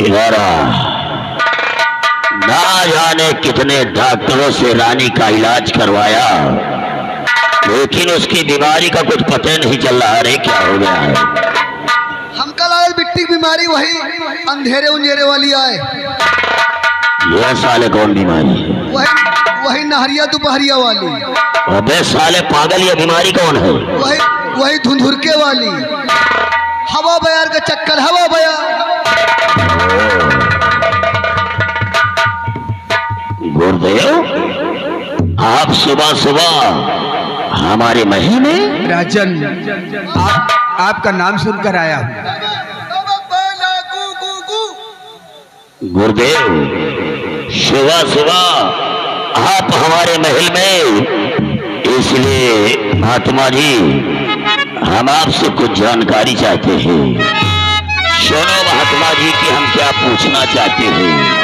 11 ना जाने कितने डॉक्टरों से रानी का इलाज करवाया, लेकिन उसकी बीमारी का कुछ पता नहीं चल रहा है क्या हो गया है। हम कल आए बिट्टी बीमारी वही अंधेरे उंधेरे वाली आए। यह साले कौन बीमारी है? वही नहरिया दोपहरिया वाली। अबे साले पागल, ये बीमारी कौन है? वही धुंधुरके वाली, हवा बयार का चक्कर, हवा बयार। गुरुदेव, आप सुबह सुबह हमारे महल में? राजन, आपका नाम सुनकर आया हूँ। गुरुदेव, सुबह सुबह आप हमारे महल में, इसलिए महात्मा जी हम आपसे कुछ जानकारी चाहते हैं। सुनो महात्मा जी कि हम क्या पूछना चाहते हैं।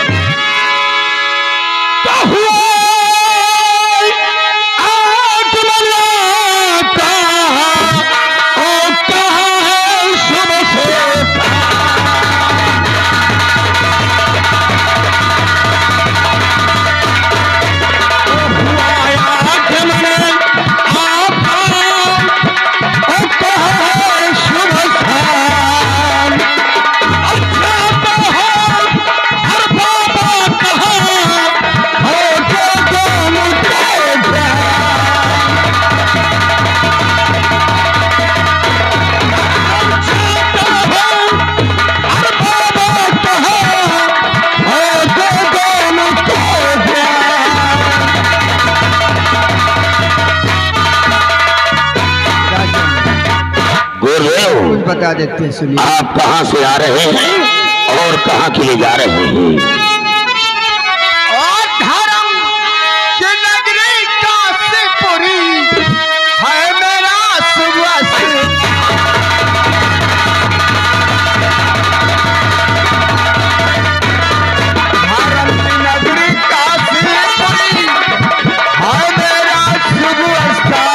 बता देते हैं, सुनिए। आप कहाँ से आ रहे हैं और कहाँ के लिए जा रहे हैं? और धर्म की नगरी काशीपुरी है मेरा सुबह से। धर्म की नगरी काशीपुरी है मेरा सुबह स्थान।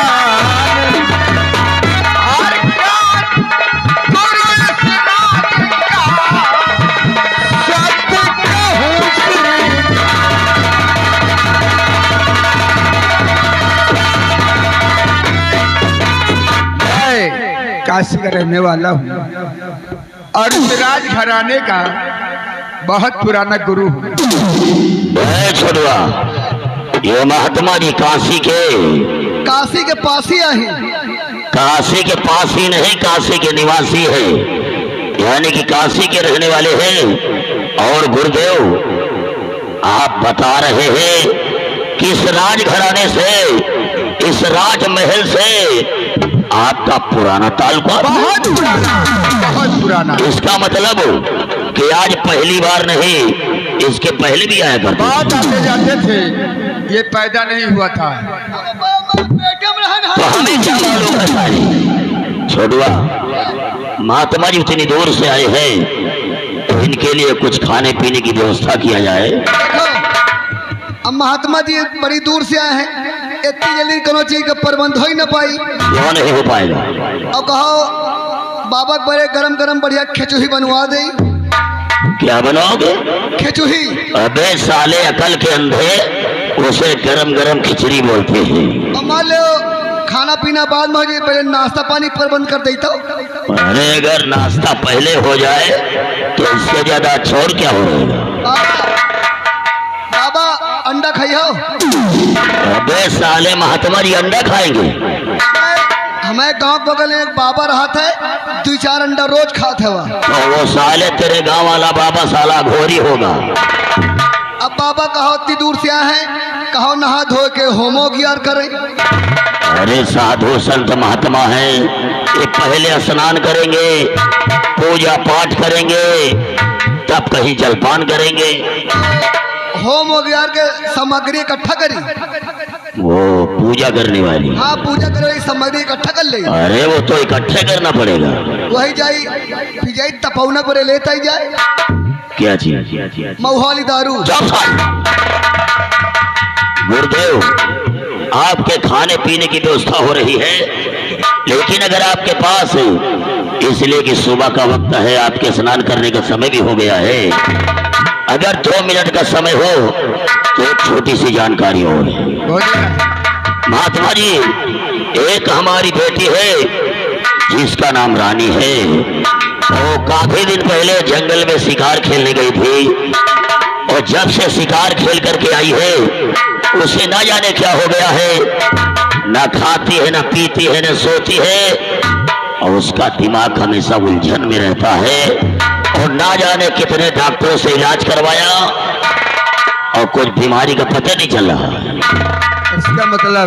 और काशी का रहने वाला हूँ और राज घराने का बहुत पुराना गुरु हूँ। छोड़वा, ये महात्मा जी काशी के पास ही आए। काशी के पास ही नहीं, काशी के निवासी है, यानी कि काशी के रहने वाले हैं। और गुरुदेव, आप बता रहे हैं कि इस राज घराने से, इस राजमहल से आपका पुराना ताल्लुक? बहुत पुराना। इसका मतलब कि आज पहली बार नहीं, इसके पहले भी आया करते? बात आते जाते थे, ये पैदा नहीं हुआ था। तो हमें क्या मालूम है? छोड़वा, महात्मा जी इतनी दूर से आए हैं, तो इनके लिए कुछ खाने पीने की व्यवस्था किया जाए। अब महात्मा जी बड़ी दूर से आए हैं, इतनी जल्दी कोनो चीज का प्रबंध हो ही न पाई। क्यों नहीं हो पाएगा? और कहो बाबा बड़े गरम गरम बढ़िया खिचड़ी बनवा दे। क्या बनाओगे? खिचड़ी। अबे साले अकल के अंधे, उसे गरम गरम खिचड़ी बोलते हैं। और मान लो खाना पीना बाद में हो जाए, पहले नाश्ता पानी प्रबंध कर देता। अरे अगर नाश्ता पहले हो जाए तो इससे ज्यादा छोड़ क्या होगा? बाबा अंडा खाई हो? अबे साले महात्मा जी अंडा खाएंगे? हमारे गांव बगल में एक बाबा रहा था, 2-4 अंडा रोज खाते हुआ। तो वो साले तेरे गांव वाला बाबा साला घोरी होगा। अब बाबा कहो इतनी दूर से आए हैं, कहो नहा धो के होमो गियार करें। अरे साधु संत महात्मा है, ये पहले स्नान करेंगे, पूजा पाठ करेंगे, तब कहीं जलपान करेंगे। होम वगैरह के सामग्री इकट्ठा करी। वो पूजा करने वाली? हाँ, पूजा करे सामग्री इकट्ठा कर ले। अरे वो तो इकट्ठे करना पड़ेगा। वही जाई फिर जाई तपौना करे लेता ही जाए। क्या चीज? महुआली दारू। गुरुदेव, आपके खाने पीने की व्यवस्था हो रही है, लेकिन अगर आपके पास इसलिए कि सुबह का वक्त है, आपके स्नान करने का समय भी हो गया है। अगर 2 मिनट का समय हो तो एक छोटी सी जानकारी और है। महात्मा जी, एक हमारी बेटी है जिसका नाम रानी है। वो काफी दिन पहले जंगल में शिकार खेलने गई थी और जब से शिकार खेल करके आई है उसे ना जाने क्या हो गया है। ना खाती है, ना पीती है, ना सोती है और उसका दिमाग हमेशा उलझन में रहता है। और ना जाने कितने डॉक्टरों से इलाज करवाया और कुछ बीमारी का पता नहीं चल रहा। इसका मतलब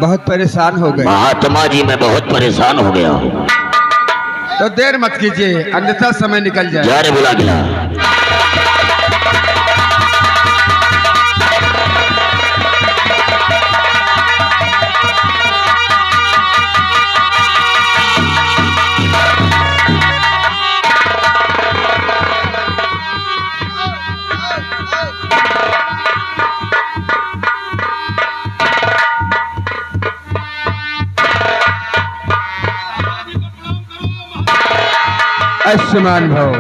बहुत परेशान हो गए। महात्मा जी, मैं बहुत परेशान हो गया हूँ। तो देर मत कीजिए, अन्यथा समय निकल जाए। जा रे बुला गिला। आयुष्मान भव।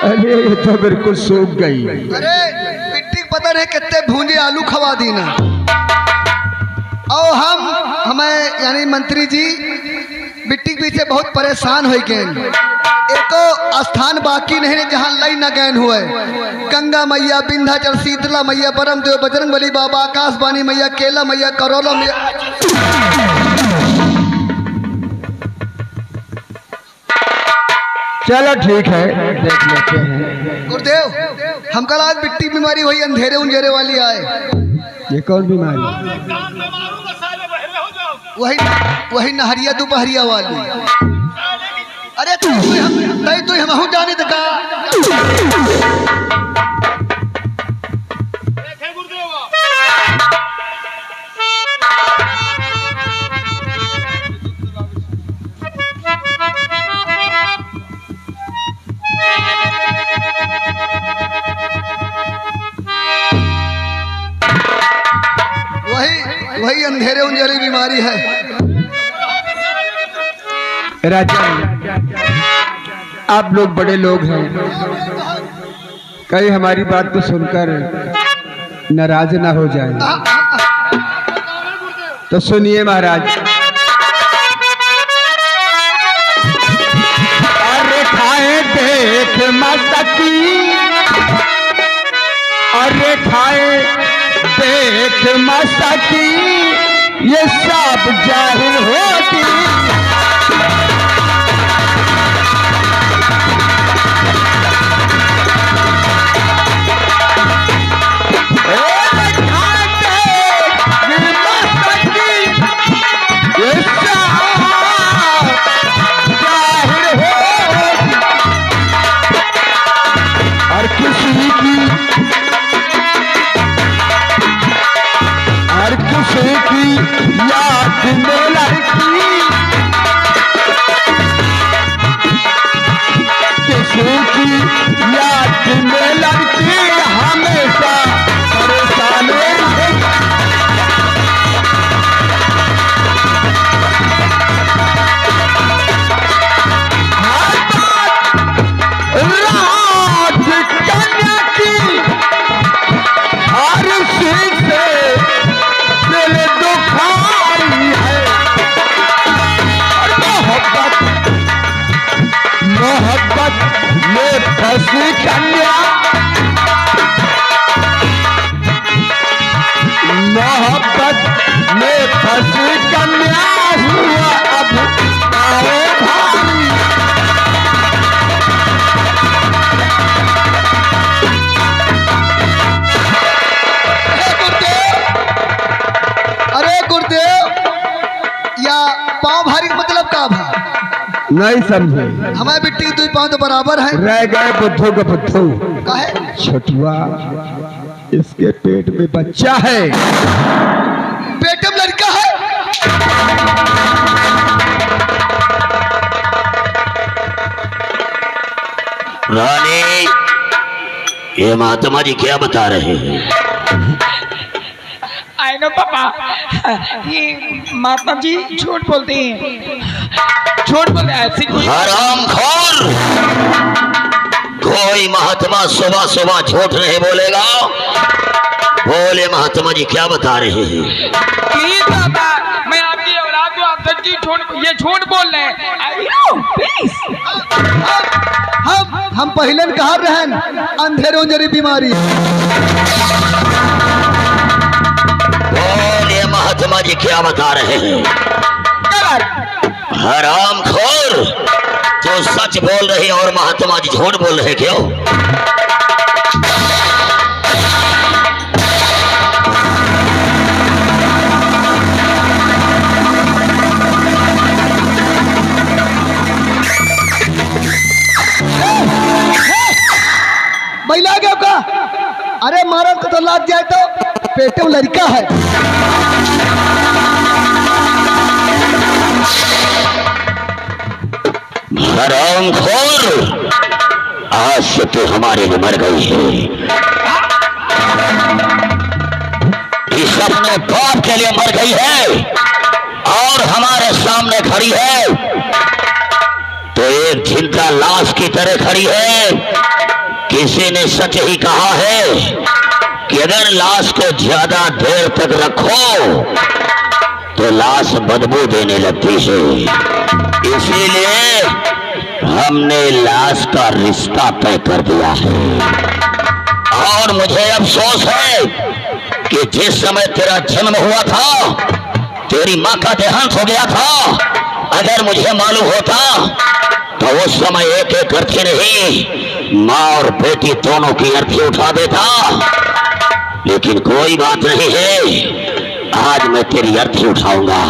अरे ये तो बिल्कुल सूख गई। अरे मिट्टी पता नहीं कितने भूंजे आलू खवा दी ना। और हमें यानी मंत्री जी मिट्टी के पीछे बहुत परेशान हो गए। एको स्थान बाकी नहीं है जहाँ लई न गैन हुए। गंगा मैया, विंध्याचल, शीतला मैया, परमदेव, बजरंगबली बाबा, आकाशवाणी मैया, केला मैया, करोला मैया। चलो ठीक है, देख लेते हैं। गुरुदेव, हम कल आज मिट्टी बीमारी हुई, अंधेरे उंधेरे वाली आए। ये कौन बीमारी? वही नहरिया दोपहरिया वाली। अरे तू हम जाने तो का। वही अंधेरे उंधेरी बीमारी है। राजा, आप लोग बड़े लोग हैं, कहीं हमारी बात को सुनकर नाराज ना हो जाए तो सुनिए महाराज। अरे खाए देख मस्ती, अरे खाए देख मस्ती, ये सब जाहिर होती। मोहब्बत में फंसी कन्या हुआ अब आए भारी। अरे गुरुदेव, या पाँव भारी का मतलब का भा? नहीं समझे। हमारे बिट्टी के 2 पाँव तो बराबर है। रह गए बुद्धू का बुद्धू। काहे? छोटुआ, इसके पेट में बच्चा है। पेट में लड़का है? रानी, ये महात्मा जी क्या बता रहे हैं? आई नो पापा, ये महात्मा जी झूठ बोलते हैं, झूठ बोलते हैं ऐसी कोई हरामखोर, कोई महात्मा सुबह सुबह झूठ नहीं बोलेगा। बोले महात्मा जी क्या बता रहे हैं? प्लीज पापा, मैं आपकी औलाद हूँ, आप सच्ची ये झूठ बोल रहे हैं। प्लीज हम पहले कहा रहन अंधेरों जरी बीमारी। बोले महात्मा जी क्या बता रहे हैं? हरामखोर, जो सच बोल रहे और महात्मा जी झूठ बोल रहे क्यों? महिला गया का? अरे मारा तो लाद जाए तो पेटे में लड़का है। हरामखोर, आज से तो हमारे लिए मर गई है। इस अपने बाप के लिए मर गई है और हमारे सामने खड़ी है तो एक जिंदा लाश की तरह खड़ी है। किसी ने सच ही कहा है कि अगर लाश को ज्यादा देर तक रखो तो लाश बदबू देने लगती है, इसीलिए हमने लाश का रिश्ता तय कर दिया है। और मुझे अफसोस है कि जिस समय तेरा जन्म हुआ था, तेरी माँ का देहांत हो गया था, अगर मुझे मालूम होता तो उस समय एक एक अर्थी नहीं, माँ और बेटी दोनों की अर्थी उठा देता। लेकिन कोई बात नहीं है, आज मैं तेरी अर्थी उठाऊंगा।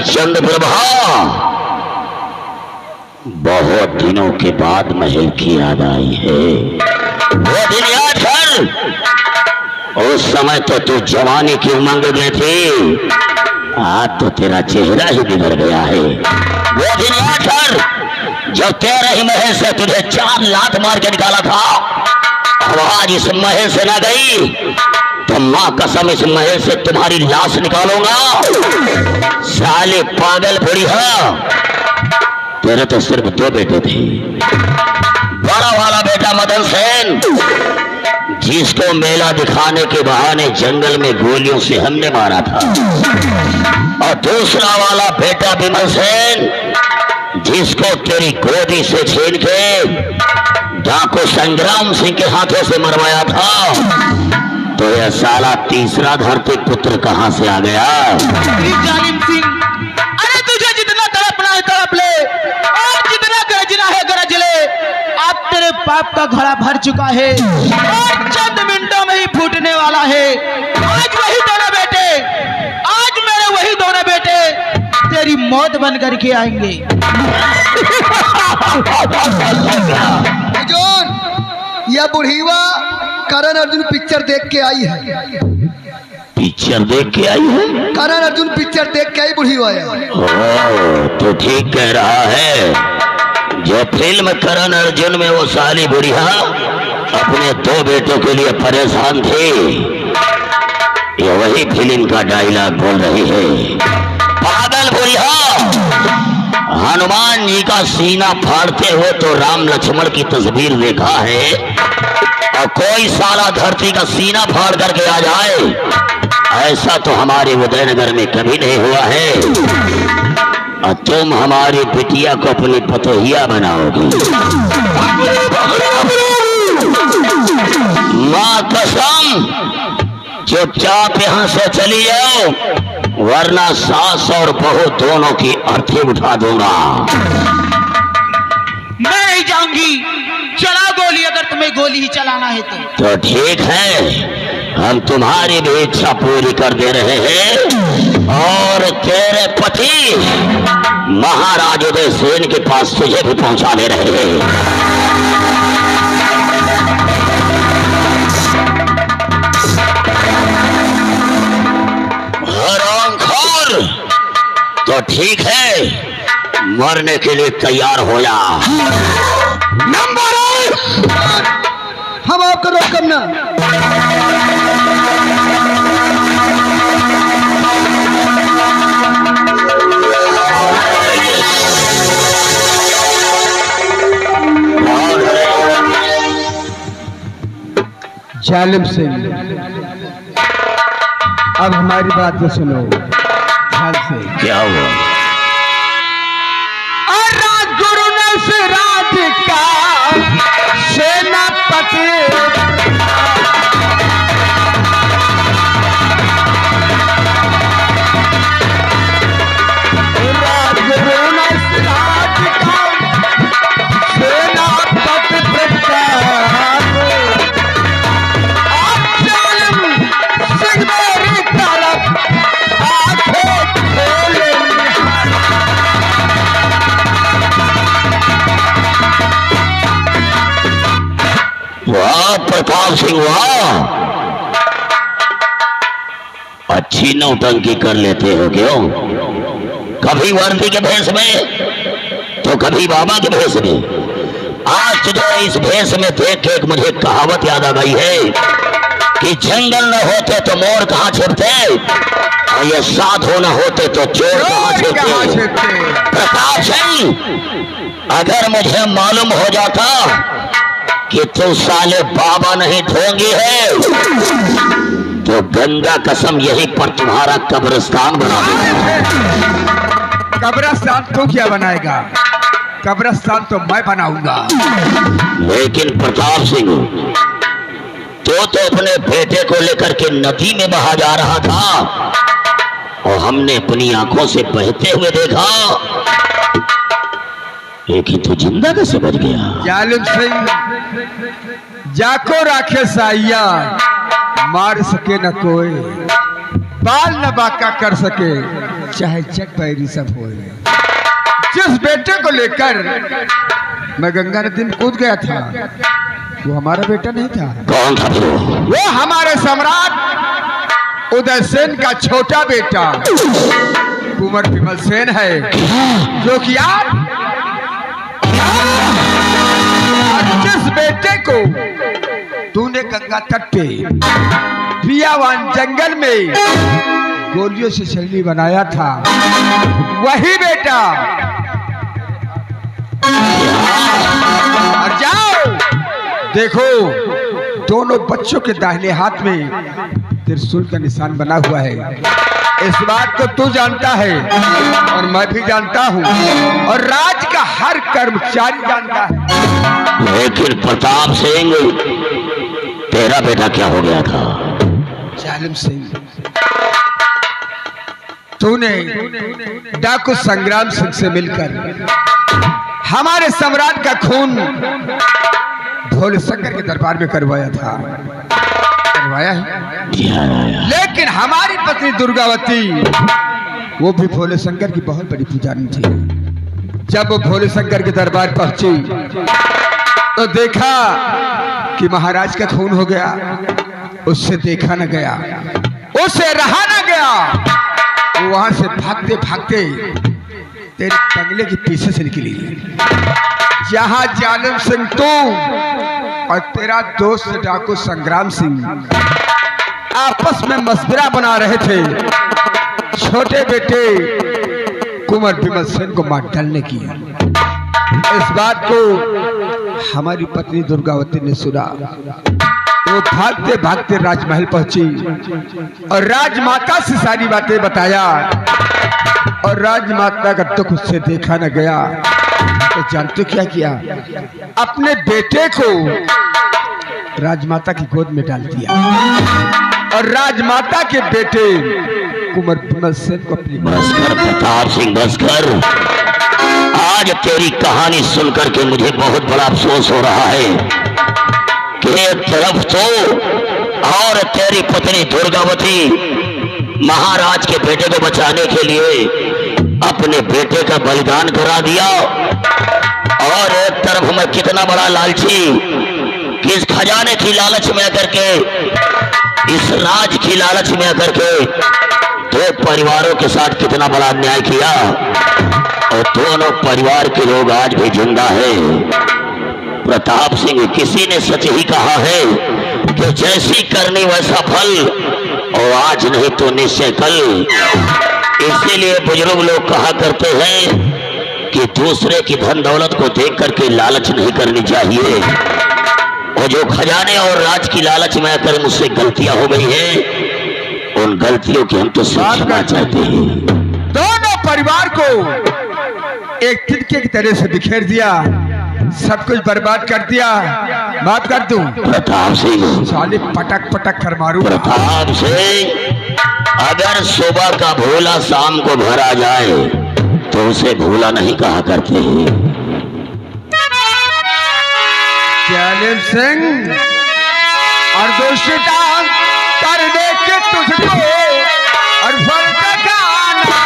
चंद्रप्रभा, बहुत दिनों के बाद महल की याद आई है। वो दिन याद कर, उस समय तो तू जवानी की उमंग में थी, आज तो तेरा चेहरा ही बिगड़ गया है। वो दिन याद कर जब तेरे ही महल से तुझे 4 लात मार के निकाला था, और आज इस महल से ना गई तो मां कसम इस महल से तुम्हारी लाश निकालूंगा। साले पागल बुढ़िया, तेरे तो सिर्फ 2 बेटे थे। बड़ा वाला बेटा मदन सेन, जिसको मेला दिखाने के बहाने जंगल में गोलियों से हमने मारा था, और दूसरा वाला बेटा विमल सेन, जिसको तेरी गोदी से छीन के डाकू संग्राम सिंह के हाथों से मरवाया था। तो यह साला तीसरा धरती पुत्र कहां से आ गया? जालिम सिंह, अरे तुझे जितना तड़पना है तड़प ले, और जितना गरजना है गरज ले। अब तेरे बाप का घड़ा भर चुका है और चंद मिनटों में ही फूटने वाला है। आज वही दोनों बेटे, आज मेरे वही दोनों बेटे तेरी मौत बन करके आएंगे। यह बुढ़ीवा करण अर्जुन पिक्चर देख के आई है। पिक्चर देख के आई है? करण अर्जुन पिक्चर देख के आई बुढ़ीवा है। तो ठीक कह रहा है। जो फिल्म करण अर्जुन में वो साली बुढ़िया अपने 2 बेटों के लिए परेशान थी, ये वही फिल्म का डायलॉग बोल रही है। पागल बुढ़िया, हनुमान जी का सीना फाड़ते हुए तो राम लक्ष्मण की तस्वीर देखा है, और कोई साला धरती का सीना फाड़ करके आ जाए, ऐसा तो हमारे उदयनगर में कभी नहीं हुआ है। और तुम हमारी बिटिया को अपनी पतोहिया बनाओगी। माँ कसम, चुपचाप यहाँ से चली जाओ, वरना सास और बहू दोनों की अर्थी उठा दूंगा। मैं नहीं जाऊंगी, चला गोली, अगर तुम्हें गोली ही चलाना है तो ठीक है, हम तुम्हारी भी इच्छा पूरी कर दे रहे हैं और तेरे पति महाराज उदय सेन के पास तुझे भी पहुंचा दे रहे हैं। तो ठीक है, मरने के लिए तैयार हो जा। नंबर 1 हम आपको रोकम ना। जालिम सिंह, अब हमारी बात तो सुनो ध्यान से। क्या हुआ? गुरु राज का सेनापति प्रताप सिंह, वाह, अच्छी नौटंकी कर लेते हो क्यों? कभी वर्दी के भेष में तो कभी बाबा के भेष में। आज तुझे इस भेष में देख के एक मुझे कहावत याद आ गई है कि जंगल न होते तो मोर कहाँ छिपते, और ये साधु न होते तो चोर कहाँ छिपते। प्रताप सिंह, अगर मुझे मालूम हो जाता कि तू साले बाबा नहीं ढोंगी है तो गंगा कसम यहीं पर तुम्हारा कब्रिस्तान बना दूंगा। कब्रिस्तान तो क्या बनाएगा? कब्रिस्तान तो मैं बनाऊंगा। लेकिन प्रताप सिंह, तो अपने बेटे को लेकर के नदी में बहा जा रहा था और हमने अपनी आंखों से बहते हुए देखा, लेकिन तू जिंदा कैसे बच गया? जालिम सिंह, जाको राखे साइया, मार सके न कोई, बाल न बाका कर सके, चाहे चक पैरी सब होए। जिस बेटे को लेकर मैं गंगा नदी में कूद गया था, वो हमारा बेटा नहीं था। कौन था वो हमारे सम्राट उदय सेन का छोटा बेटा कुंवर विमल सेन है, जो कि आप जिस बेटे को तूने गंगा तट पे पियावान जंगल में गोलियों से शैली बनाया था, वही बेटा। और जाओ देखो, दोनों बच्चों के दाहिने हाथ में त्रिशूल का निशान बना हुआ है। इस बात को तू जानता है और मैं भी जानता हूँ, और राज का हर कर्मचारी जानता है। लेकिन प्रताप सिंह, तेरा बेटा क्या हो गया था? जालिम सिंह, तूने डाकू संग्राम सिंह से मिलकर हमारे सम्राट का खून भोले शंकर के दरबार में करवाया था। करवाया है, लेकिन हमारी पत्नी दुर्गावती, वो भी भोले शंकर की बहुत बड़ी पुजारी थी। जब वो भोले शंकर के दरबार पहुंची तो देखा कि महाराज का खून हो गया। उससे देखा न गया, उससे रहा न गया। वो वहां से भागते भागते तेरे बंगले के पीछे से निकली, जहां जालिम सिंह तू और तेरा दोस्त डाकू संग्राम सिंह आपस में मशवरा बना रहे थे छोटे बेटे कुंवर विमल सेन को मार डालने की। इस बात को हमारी पत्नी दुर्गावती ने सुना। वो भागते भागते राजमहल पहुंची और राजमाता से सारी बातें बताया, और राजमाता का तो खुद से देखा न गया। तो जानते क्या किया? अपने बेटे को राजमाता की गोद में डाल दिया। और राजमाता के बेटे कुंवर विमल सेन को अपनी बस कर प्रताप सिंह, बस कर। आज तेरी कहानी सुनकर के मुझे बहुत बड़ा अफसोस हो रहा है कि एक तरफ तो और तेरी पत्नी दुर्गावती महाराज के बेटे को बचाने के लिए अपने बेटे का बलिदान करा दिया, और एक तरफ मैं कितना बड़ा लालची कि इस खजाने की लालच में आकर के, इस राज की लालच में आकर के दो परिवारों के साथ कितना बड़ा अन्याय किया, और दोनों परिवार के लोग आज भी जिंदा है। प्रताप सिंह, किसी ने सच ही कहा है कि जैसी करनी वैसा फल, और आज नहीं तो निश्चय कल। इसीलिए बुजुर्ग लोग कहा करते हैं कि दूसरे की धन दौलत को देख करके लालच नहीं करनी चाहिए, और जो खजाने और राज की लालच में आकर मुझसे गलतियां हो गई हैं, उन गलतियों की हम तो क्षमा चाहते हैं। दोनों परिवार को एक तिनके की तरह से बिखेर दिया, सब कुछ बर्बाद कर दिया। बात कर दूं प्रताप सिंह, साले पटक पटक कर मारू। प्रताप सिंह, अगर सुबह का भोला शाम को भरा जाए तो उसे भोला नहीं कहा करते हैं। जालिम सिंह, और दुष्टता करने के तुझको और फल टकाना।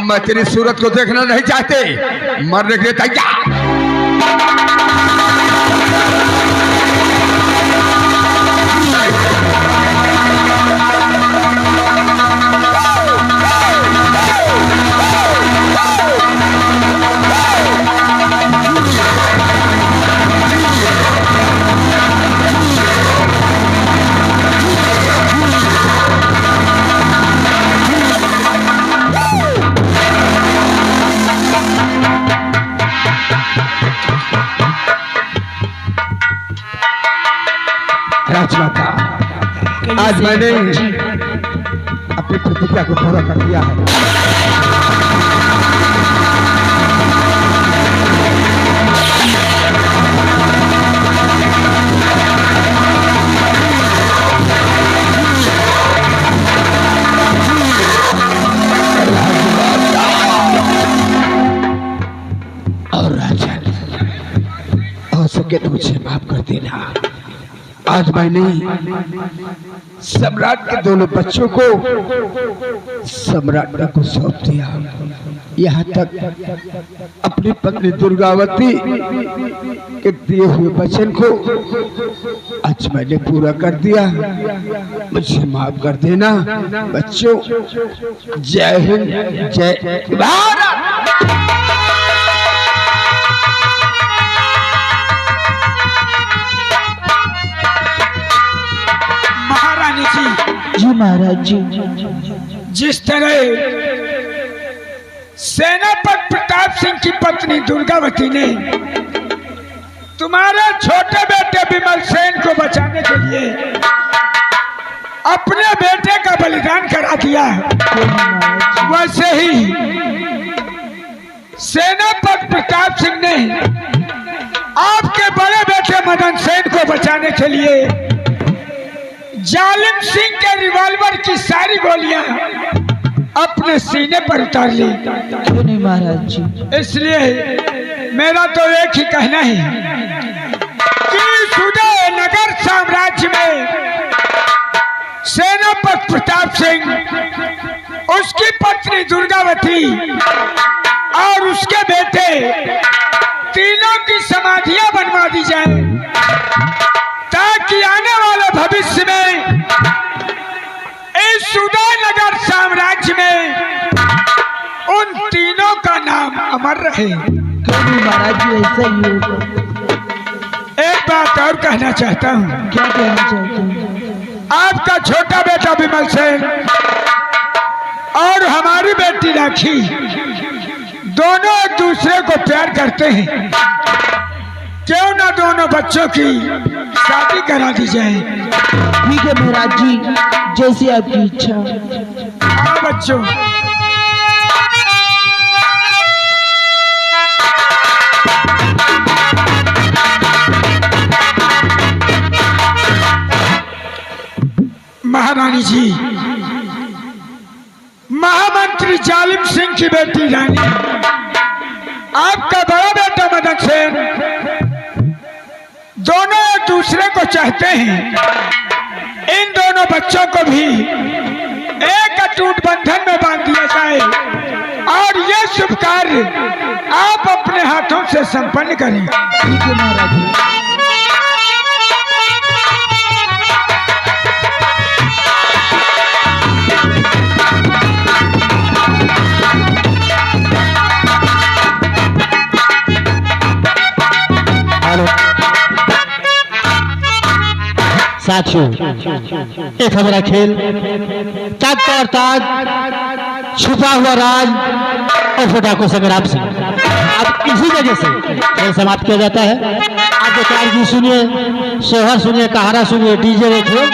मैं तेरी सूरत को देखना नहीं चाहते, मरने के लिए तैयार। राजमाता, आज मैंने अपनी प्रतिज्ञा को पूरा कर दिया है। और राजा, हो सके तो मुझे माफ कर देना। आज मैंने सम्राट के दोनों बच्चों को सम्राट को सौंप दिया। यहाँ तक अपनी पत्नी दुर्गावती के दिए हुए वचन को आज मैंने पूरा कर दिया। मुझे माफ कर देना बच्चों। जय हिंद, जय भारत। जी महाराज जी, जिस तरह से सेनापति प्रताप सिंह की पत्नी दुर्गावती ने तुम्हारे छोटे बेटे विमल सेन को बचाने के लिए अपने बेटे का बलिदान करा दिया। वैसे ही सेनापति प्रताप सिंह ने आपके बड़े बेटे मदन सेन को बचाने के लिए जालिम सिंह के रिवॉल्वर की सारी गोलियां अपने सीने पर उतार ली। क्यों नहीं महाराज जी? इसलिए मेरा तो एक ही कहना है कि सुदय नगर साम्राज्य में सेनापति प्रताप सिंह, उसकी पत्नी दुर्गावती और उसके बेटे तीनों की समाधियां बनवा दी जाए, ताकि आने वाले भविष्य में इस उदयनगर साम्राज्य में उन तीनों का नाम अमर रहे। क्यों नहीं महाराज जी, ऐसा ही होगा। एक बात और कहना चाहता हूँ। क्या कहना चाहते हैं? आपका छोटा बेटा विमल सेन और हमारी बेटी राखी दोनों एक दूसरे को प्यार करते हैं, क्यों ना दोनों बच्चों की शादी करा दी जाए। ठीक है महाराज जी, जैसी आपकी इच्छा। हाँ बच्चों, महारानी जी, महामंत्री जालिम सिंह की बेटी रानी, आपका बड़ा बेटा मदन सेन, दोनों एक दूसरे को चाहते हैं। इन दोनों बच्चों को भी एक अटूट बंधन में बांध दिया जाए और ये शुभ कार्य आप अपने हाथों से संपन्न करें। ठीक है महाराज जी। साथियों, एक हमारा खेल ताज और ताज, छुपा हुआ राज और फटाको संग्राम सिंह, अब इसी वजह से खेल समाप्त किया जाता है। आप बेकार जी सुनिए, सोहर सुनिए, कहारा सुनिए, डीजे देखिए।